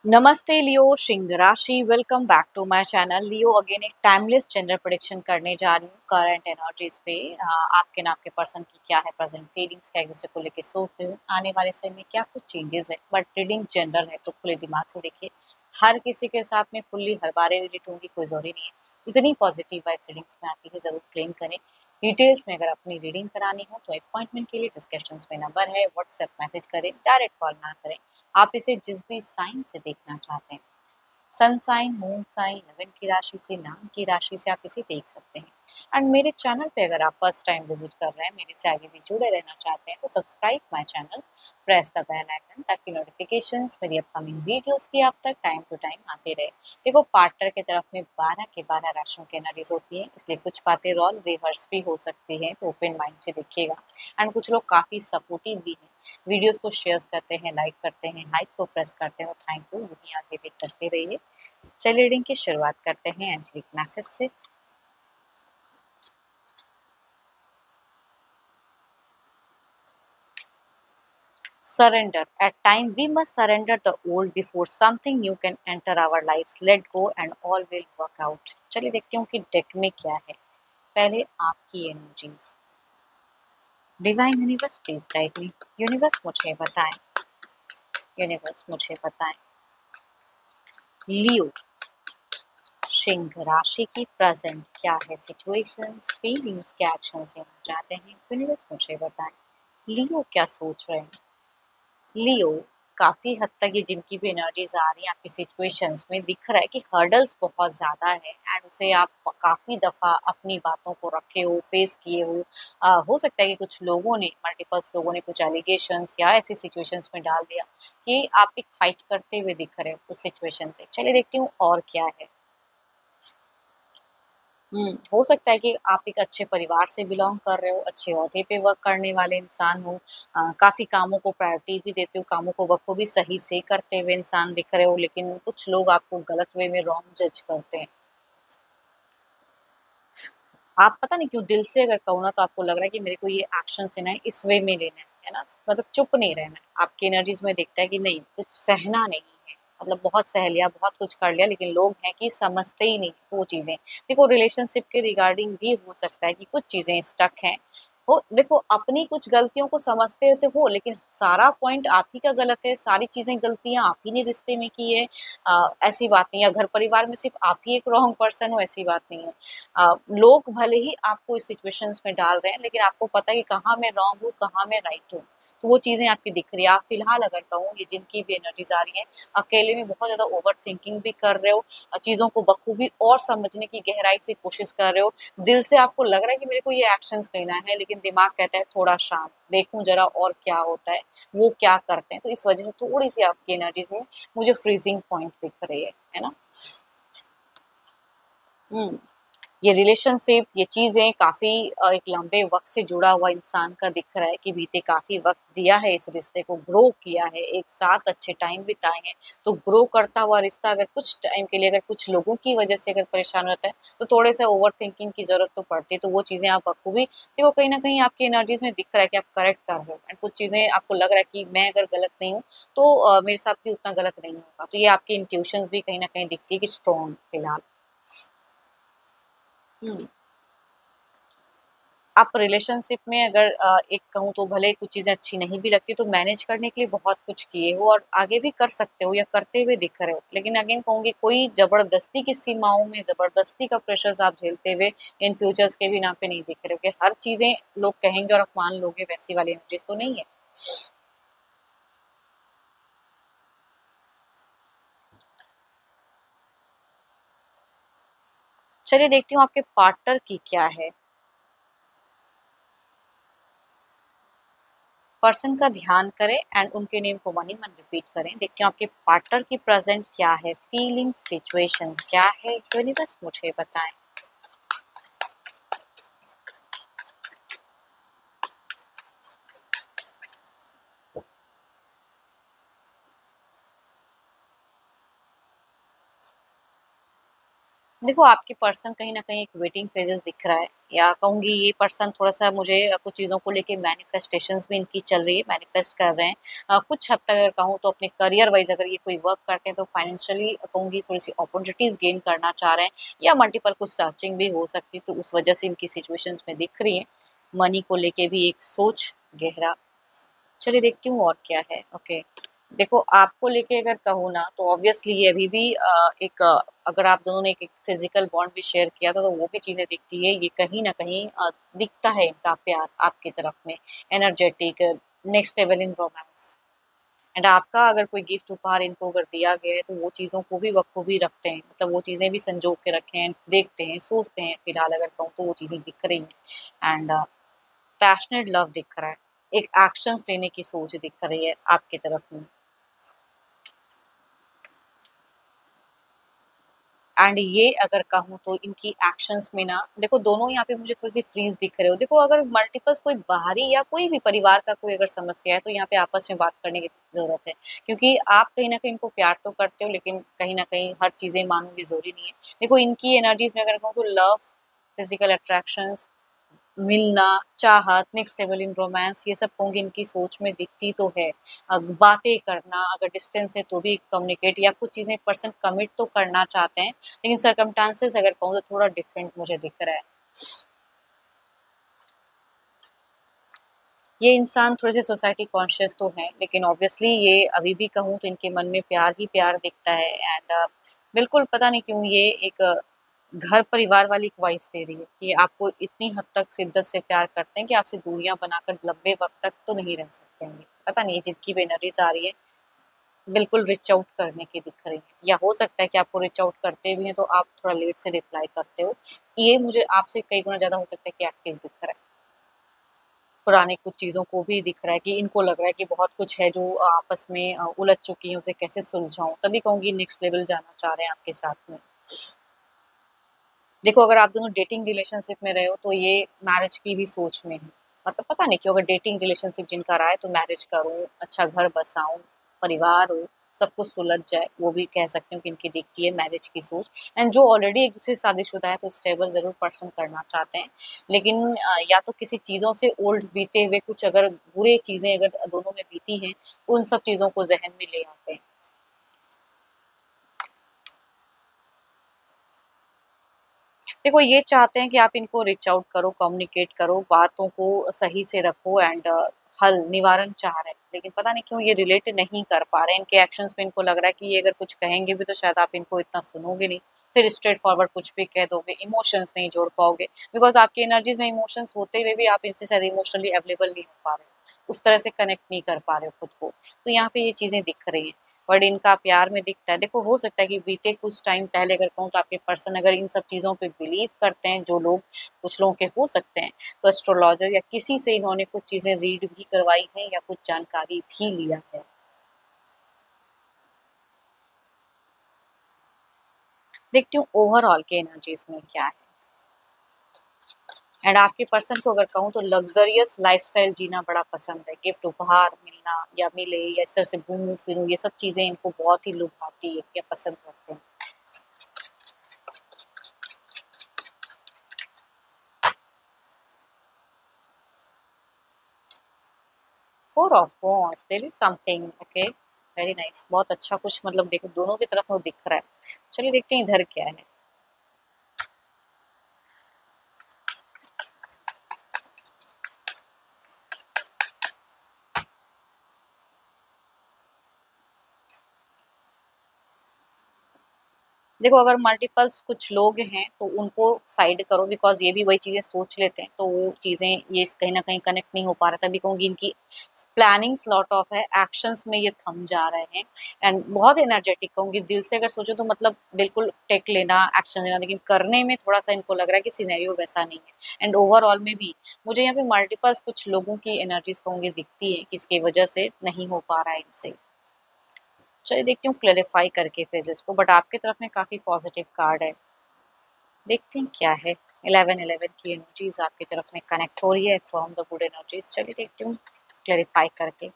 नमस्ते लियो सिंह राशि। Welcome back to my channel. Leo again एक टाइमलेस जेंडर प्रेडिक्शन करने जा रही हूँ करंट एनर्जीज पे। आपके ना आपके पर्सन की क्या है प्रेजेंट फीलिंग्स, क्या एक दूसरे को लेके सोचते हो, आने वाले समय में क्या कुछ चेंजेस है। बट रीडिंग जनरल है तो खुले दिमाग से देखिए। हर किसी के साथ में फुल्ली हर बार रिलेट होंगी कोई जरूरी नहीं है। जितनी पॉजिटिव वाइब्स रीडिंग्स में आती है जरूर क्लेम करें। डिटेल्स में अगर अपनी रीडिंग करानी हो तो अपॉइंटमेंट के लिए डिस्क्रिप्शन में नंबर है, व्हाट्सएप मैसेज करें, डायरेक्ट कॉल ना करें। आप इसे जिस भी साइन से देखना चाहते हैं, सन साइन, मून साइन, लगन की राशि से, नाम की राशि से आप इसे देख सकते हैं। एंड मेरे चैनल पे अगर आप फर्स्ट टाइम विजिट कर रहे हैं, मेरे से आगे भी जुड़े रहना चाहते हैं तो subscribe my channel, press the bell icon ताकि नोटिफिकेशंस मेरी अपकमिंग वीडियोस की आप तक टाइम टू टाइम आते रहे। देखो पार्टनर की तरफ में 12 के 12 राशियों की एनर्जीज होती है, इसलिए कुछ बातें रोल रिवर्स भी हो सकती हैं, तो ओपन माइंड से देखिएगा। एंड कुछ लोग काफ़ी सपोर्टिव भी हैं, वीडियोस को शेयर करते हैं, लाइक करते हैं, हाइप को प्रेस करते हैं, तो थैंक यू, यही आगे भी करते रहिए। चलिए रीडिंग की शुरुआत करते हैं एंजेलिक मैसेज से। Surrender. At time we must surrender the old before something new can enter our lives. Let go and all will work out. चलिए देखते हूँ कि डेक में क्या है। पहले आपकी energies. Divine universe please guide me. Universe मुझे बताएं। यूनिवर्स मुझे बताएं। लियो सिंह राशि की प्रेजेंट क्या है सिचुएशंस, फीलिंग्स, क्या एक्शंस लेना चाहते हैं, यूनिवर्स मुझे बताएं। लियो क्या सोच रहे हैं। लियो काफ़ी हद तक ये जिनकी भी एनर्जीज आ रही हैं आपकी सिचुएशंस में दिख रहा है कि हर्डल्स बहुत ज़्यादा है एंड उसे आप काफ़ी दफ़ा अपनी बातों को रखे हो, फेस किए हो सकता है कि कुछ लोगों ने, मल्टीपल्स लोगों ने कुछ एलिगेशंस या ऐसी सिचुएशंस में डाल दिया कि आप एक फाइट करते हुए दिख रहे हो उस सिचुएशन से। चलिए देखती हूँ और क्या है। हो सकता है कि आप एक अच्छे परिवार से बिलॉन्ग कर रहे हो, अच्छे ओहदे पे वर्क करने वाले इंसान हो, काफ़ी कामों को प्रायोरिटी भी देते हो, कामों को बखूबी सही से करते हुए इंसान दिख रहे हो, लेकिन कुछ लोग आपको गलत वे में रॉन्ग जज करते हैं। आप पता नहीं क्यों दिल से अगर कहो ना तो आपको लग रहा है कि मेरे को ये एक्शन लेना है, इस वे में लेना है ना? मतलब चुप नहीं रहना है। आपकी एनर्जीज़ में दिखता है कि नहीं, कुछ सहना नहीं है। मतलब बहुत सह लिया, बहुत कुछ कर लिया, लेकिन लोग हैं कि समझते ही नहीं वो चीज़ें। देखो रिलेशनशिप के रिगार्डिंग भी हो सकता है कि कुछ चीज़ें स्टक हैं। हो देखो अपनी कुछ गलतियों को समझते तो हो, लेकिन सारा पॉइंट आप ही का गलत है, सारी चीज़ें गलतियाँ आप ही ने रिश्ते में की है। ऐसी बात नहीं है, घर परिवार में सिर्फ़ आप ही एक रॉन्ग पर्सन हो, ऐसी बात नहीं है। लोग भले ही आपको इस सिचुएशंस में डाल रहे हैं, लेकिन आपको पता है कि कहाँ मैं रॉन्ग हूँ, कहाँ मैं राइट हूँ। तो वो चीज़ें आपकी दिख रही है। आप फिलहाल अगर कहूँ ये जिनकी भी एनर्जीज़ आ रही हैं, अकेले में बहुत ज़्यादा ओवर थिंकिंग भी कर रहे हो, चीज़ों को बखूबी और समझने की गहराई से कोशिश कर रहे हो। दिल से आपको लग रहा है कि मेरे को ये एक्शंस लेना है, लेकिन दिमाग कहता है थोड़ा शांत, देखूँ ज़रा और क्या होता है, वो क्या करते हैं। तो इस वजह से थोड़ी-सी आपकी एनर्जीज़ में मुझे फ्रीज़िंग पॉइंट दिख रही है ना? हुँ। ये रिलेशनशिप, ये चीज़ें काफ़ी एक लंबे वक़्त से जुड़ा हुआ इंसान का दिख रहा है कि बीते काफ़ी वक़्त दिया है इस रिश्ते को, ग्रो किया है, एक साथ अच्छे टाइम बिताए हैं। तो ग्रो करता हुआ रिश्ता अगर कुछ टाइम के लिए अगर कुछ लोगों की वज़ह से अगर परेशान होता है, तो थोड़े-से ओवरथिंकिंग की ज़रूरत तो पड़ती है। तो वो चीज़ें आप बखूबी देखो कहीं न कहीं आपकी एनर्जीज़ में दिख रहा है कि आप करेक्ट कर रहे हो एंड कुछ चीज़ें आपको लग रहा है कि मैं अगर गलत नहीं हूँ, तो मेरे साथ भी उतना गलत नहीं होगा। तो ये आपकी इंट्यूशंस भी कहीं न कहीं दिखती है कि स्ट्रॉन्ग फिलहाल। हुँ। आप रिलेशनशिप में अगर एक कहूँ तो भले कुछ चीज़ें अच्छी नहीं भी लगती तो मैनेज करने के लिए बहुत कुछ किए हो और आगे भी कर सकते हो या करते हुए दिख रहे हो। लेकिन अगेन कहूँगी कोई ज़बरदस्ती की सीमाओं में ज़बरदस्ती का प्रेशर्स आप झेलते हुए इन फ्यूचर्स के भी नाम पे नहीं दिख रहे हो कि हर चीज़ें लोग कहेंगे और आप मान लोगे वैसी वाली एनर्जीज़ तो नहीं है। चलिए देखती हूँ आपके पार्टनर की क्या है। पर्सन का ध्यान करें एंड उनके नेम को वन इन वन रिपीट करें। देखते हैं आपके पार्टनर की प्रेजेंट क्या है, फीलिंग्स, सिचुएशंस क्या है, यूनिवर्स मुझे बताएं। देखो आपके पर्सन कहीं न कहीं एक वेटिंग फेजेस दिख रहा है। या कहूँगी ये पर्सन थोड़ा-सा मुझे कुछ चीज़ों को लेके मैनिफेस्टेशंस भी इनकी चल रही है, मैनिफेस्ट कर रहे हैं। कुछ हद तक अगर कहूँ तो अपने करियर वाइज़ अगर ये कोई वर्क करते हैं तो फाइनेंशियली कहूँगी थोड़ी-सी अपॉर्च्युनिटीज़ गेन करना चाह रहे हैं या मल्टीपल कुछ सर्चिंग भी हो सकती है, तो उस वजह से इनकी सिचुएशंस में दिख रही हैं। मनी को लेके भी एक सोच गहरा। चलिए देखती हूँ और क्या है। ओके, देखो आपको लेके अगर कहूँ ना तो ऑब्वियसली ये अभी भी एक अगर आप दोनों ने एक फिजिकल बॉन्ड भी शेयर किया था तो वो भी चीज़ें दिखती है। ये कहीं न कहीं दिखता है इनका प्यार आपकी तरफ में, energetic, next level in romance. And आपका अगर कोई गिफ्ट उपहार इनको अगर दिया गया है तो वो चीज़ों को भी बखूबी रखते हैं, मतलब वो चीज़ें भी संजो के रखे हैं, देखते हैं, सोचते हैं। फिलहाल अगर कहूँ तो वो चीज़ें दिख रही हैं एंड पैशनेट लव दिख रहा है, एक एक्शंस लेने की सोच दिख रही है आपकी तरफ में। एंड ये अगर कहूँ तो इनकी एक्शंस में ना देखो दोनों यहाँ पे मुझे थोड़ी-सी फ्रीज़ दिख रहे हो। देखो अगर मल्टीपल्स कोई बाहरी या कोई भी परिवार का कोई अगर समस्या है तो यहाँ पे आपस में बात करने की ज़रूरत है। क्योंकि आप कहीं न कहीं इनको प्यार तो करते हो लेकिन कहीं न कहीं हर चीज़ें मानोगे ज़रूरी नहीं है। देखो इनकी एनर्जीज़ में अगर कहूँ तो लव, फिज़िकल अट्रैक्शंस, मिलना, चाहत, नेक्स्ट लेवल इन रोमांस ये सब होंगे इनकी सोच में दिखती तो है। बातें करना अगर डिस्टेंस है तो भी कम्युनिकेट या कुछ चीज़ें पर्सन कमिट तो करना चाहते हैं, लेकिन सर्कमस्टांसेस अगर कहूँ तो थोड़ा डिफरेंट मुझे दिख रहा है। ये इंसान थोड़े से सोसाइटी कॉन्शियस तो हैं, लेकिन ऑब्वियसली ये अभी भी कहूँ तो इनके मन में प्यार ही प्यार दिखता है एंड बिल्कुल पता नहीं क्यों ये एक घर परिवार वाली ख्वाहिश दे रही है कि आपको इतनी हद तक शिद्दत से प्यार करते हैं कि आपसे दूरियां बनाकर लंबे वक्त तक तो नहीं रह सकते हैं। पता नहीं जिनकी भी एनर्जीज आ रही है बिल्कुल रिच आउट करने की दिख रही है, या हो सकता है कि आपको रिच आउट करते भी हैं तो आप थोड़ा लेट से रिप्लाई करते हो। ये मुझे आपसे कई गुना ज्यादा हो सकता है कि एक्टिव दिख रहा है। पुराने कुछ चीज़ों को भी दिख रहा है कि इनको लग रहा है कि बहुत कुछ है जो आपस में उलझ चुकी है, उसे कैसे सुलझाऊँ? तभी कहूँगी नेक्स्ट लेवल जाना चाह रहे हैं आपके साथ में। देखो अगर आप दोनों डेटिंग रिलेशनशिप में रहे हो तो ये मैरिज की भी सोच में है। मतलब पता नहीं क्यों अगर डेटिंग रिलेशनशिप जिनका रहा है तो मैरिज करूँ, अच्छा घर बसाऊँ, परिवार हो, सब कुछ सुलझ जाए, वो भी कह सकती हूँ कि इनकी दिखती है मैरिज की सोच। एंड जो ऑलरेडी एक-दूसरे से शादीशुदा है तो स्टेबल ज़रूर पर्सन करना चाहते हैं। लेकिन या तो किसी चीज़ों से ओल्ड बीते हुए कुछ अगर बुरी चीज़ें अगर दोनों में बीती हैं, तो उन सब चीज़ों को ज़हन में ले आते हैं। देखो ये चाहते हैं कि आप इनको रीच आउट करो, कम्युनिकेट करो, बातों को सही से रखो एंड हल निवारण चाह रहे हैं। लेकिन पता नहीं क्यों ये रिलेट नहीं कर पा रहे हैं। इनके एक्शंस में इनको लग रहा है कि ये अगर कुछ कहेंगे भी तो शायद आप इनको इतना सुनोगे नहीं। फिर स्ट्रेट फॉरवर्ड कुछ भी कह दोगे, इमोशंस नहीं जोड़ पाओगे बिकॉज़ आपकी एनर्जीज़ में इमोशंस होते हुए भी आप इनसे शायद इमोशनली अवेलेबल नहीं हो पा रहे हो। उस तरह से कनेक्ट नहीं कर पा रहे हो खुद को। तो यहाँ पे ये चीज़ें दिख रही हैं। बट इनका प्यार में दिखता है। देखो हो सकता है कि बीते कुछ टाइम पहले अगर कहूँ तो आपके पर्सन अगर इन सब चीज़ों पे बिलीव करते हैं जो लोग कुछ लोगों के हो सकते हैं, तो एस्ट्रोलॉजर या किसी से इन्होंने कुछ चीज़ें रीड भी करवाई हैं या कुछ जानकारी भी लिया है। देखती हूँ ओवरऑल के एनर्जीज़ में क्या है। एंड आपके पर्सन को अगर कहूँ तो लग्ज़रियस लाइफ़स्टाइल जीना बड़ा पसंद है। गिफ्ट उपहार मिलना या मिले या इस तरह से घूमूँ-फिरूँ ये सब चीज़ें इनको बहुत ही लुभाती है या पसंद करते हैं। 4 of wands there is something okay, very nice बहुत अच्छा कुछ मतलब देखो दोनों की तरफ वो दिख रहा है। चलिए देखते हैं इधर क्या है। देखो अगर मल्टीपल्स कुछ लोग हैं तो उनको साइड करो बिकॉज़ ये भी वही चीज़ें सोच लेते हैं, तो वो चीज़ें ये कहीं न कहीं कनेक्ट नहीं हो पा रहा तभी कहूँगी इनकी प्लानिंग लॉट ऑफ है, एक्शंस में ये थम जा रहे हैं एंड बहुत एनर्जेटिक कहूँगी दिल से अगर सोचो तो मतलब बिल्कुल टेक लेना, एक्शन लेना लेकिन करने में थोड़ा-सा इनको लग रहा है कि सिनेरियो वैसा नहीं है एंड ओवरऑल में भी मुझे यहाँ पे मल्टीपल्स कुछ लोगों की एनर्जीज़ कहूँगी दिखती है, किसकी वजह से नहीं हो पा रहा है इनसे। चलिए देखती हूँ क्लैरिफाई करके फेजेस को बट आपकी तरफ में काफ़ी पॉजिटिव कार्ड है। देखते हैं क्या है। 11-11 की एनर्जीज आपकी तरफ में कनेक्ट हो रही है फ्रॉम द गुड एनर्जीज। चलिए देखती हूँ क्लैरिफाई करके।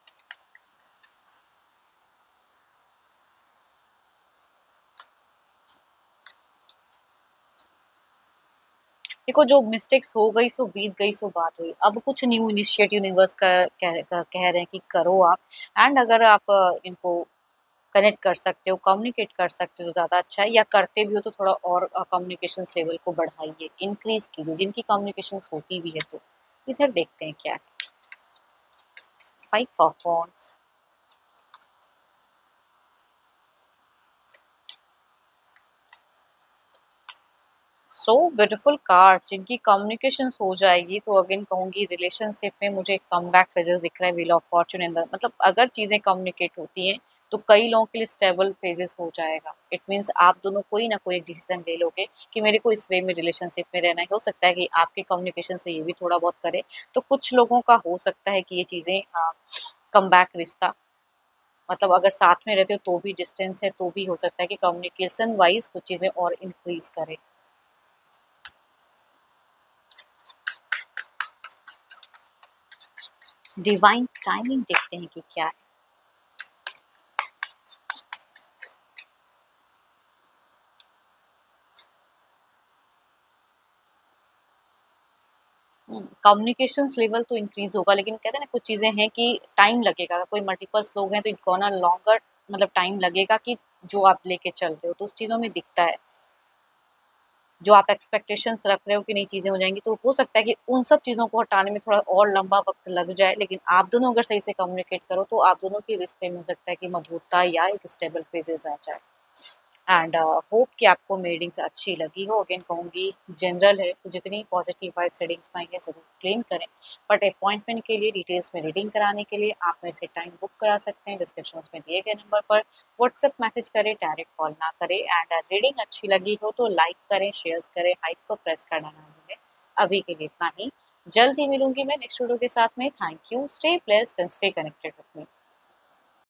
देखो जो मिस्टेक्स हो गई सो बीत गई सो बात हुई, अब कुछ न्यू इनिशिएटिव यूनिवर्स का कह रहे हैं कि करो आप। एंड अगर आप इनको कनेक्ट कर सकते हो, कम्युनिकेट कर सकते हो तो ज़्यादा अच्छा है, या करते भी हो तो थोड़ा और कम्युनिकेशन लेवल को बढ़ाइए, इंक्रीज कीजिए जिनकी कम्युनिकेशन होती भी है। तो इधर देखते हैं क्या है। 5 of wands, so beautiful cards. जिनकी कम्युनिकेशन हो जाएगी तो अगेन कहूंगी रिलेशनशिप में मुझे कम बैक फेजेस दिख रहा है, wheel of Fortune in the, मतलब अगर चीज़ें कम्युनिकेट होती हैं तो कई लोगों के लिए स्टेबल फेजेस हो जाएगा। इट मीन्स आप दोनों कोई ना कोई एक डिसीजन ले लोगे कि मेरे को इस वे में रिलेशनशिप में रहना है। हो सकता है कि आपके कम्युनिकेशन से ये भी थोड़ा बहुत करे, तो कुछ लोगों का हो सकता है कि ये चीज़ें कम बैक रिश्ता, मतलब अगर साथ में रहते हो तो भी डिस्टेंस है तो भी हो सकता है कि कम्युनिकेशन वाइज कुछ चीज़ें और इंक्रीज करे। डिवाइन टाइमिंग देखते हैं कि क्या है। कम्युनिकेशंस लेवल तो इंक्रीज होगा, लेकिन कहते हैं ना कुछ चीज़ें हैं कि टाइम लगेगा। अगर कोई मल्टीपल्स लोग हैं तो इट गोना लॉन्गर, मतलब टाइम लगेगा कि जो आप लेके चल रहे हो, तो उस चीज़ों में दिखता है। जो आप एक्सपेक्टेशंस रख रहे हो कि नई चीज़ें हो जाएंगी, तो हो सकता है कि उन सब चीज़ों को हटाने में थोड़ा और लंबा वक्त लग जाए, लेकिन आप दोनों अगर सही से कम्युनिकेट करो तो आप दोनों के रिश्ते में हो सकता है कि मधुरता या एक स्टेबल फेजेस आ जाए। एंड होप कि आपको मेरी रीडिंग्स अच्छी लगी हो। अगेन कहूँगी जनरल है, तो जितनी पॉजिटिव वाइब सेटिंग्स पाएंगे ज़रूर क्लेम करें। बट अपॉइंटमेंट के लिए, डिटेल्स में रीडिंग कराने के लिए आप मेरे से टाइम बुक करा सकते हैं। डिस्क्रिप्शन में दिए गए नंबर पर व्हाट्सएप मैसेज करें, डायरेक्ट कॉल ना करें। एंड रीडिंग अच्छी लगी हो तो लाइक करें, शेयर करें, हाइप को प्रेस करना ना भूलें। अभी के लिए इतना ही। जल्द ही मिलूंगी मैं नेक्स्ट वीडियो के साथ में। Thank you, stay blessed and stay connected with me.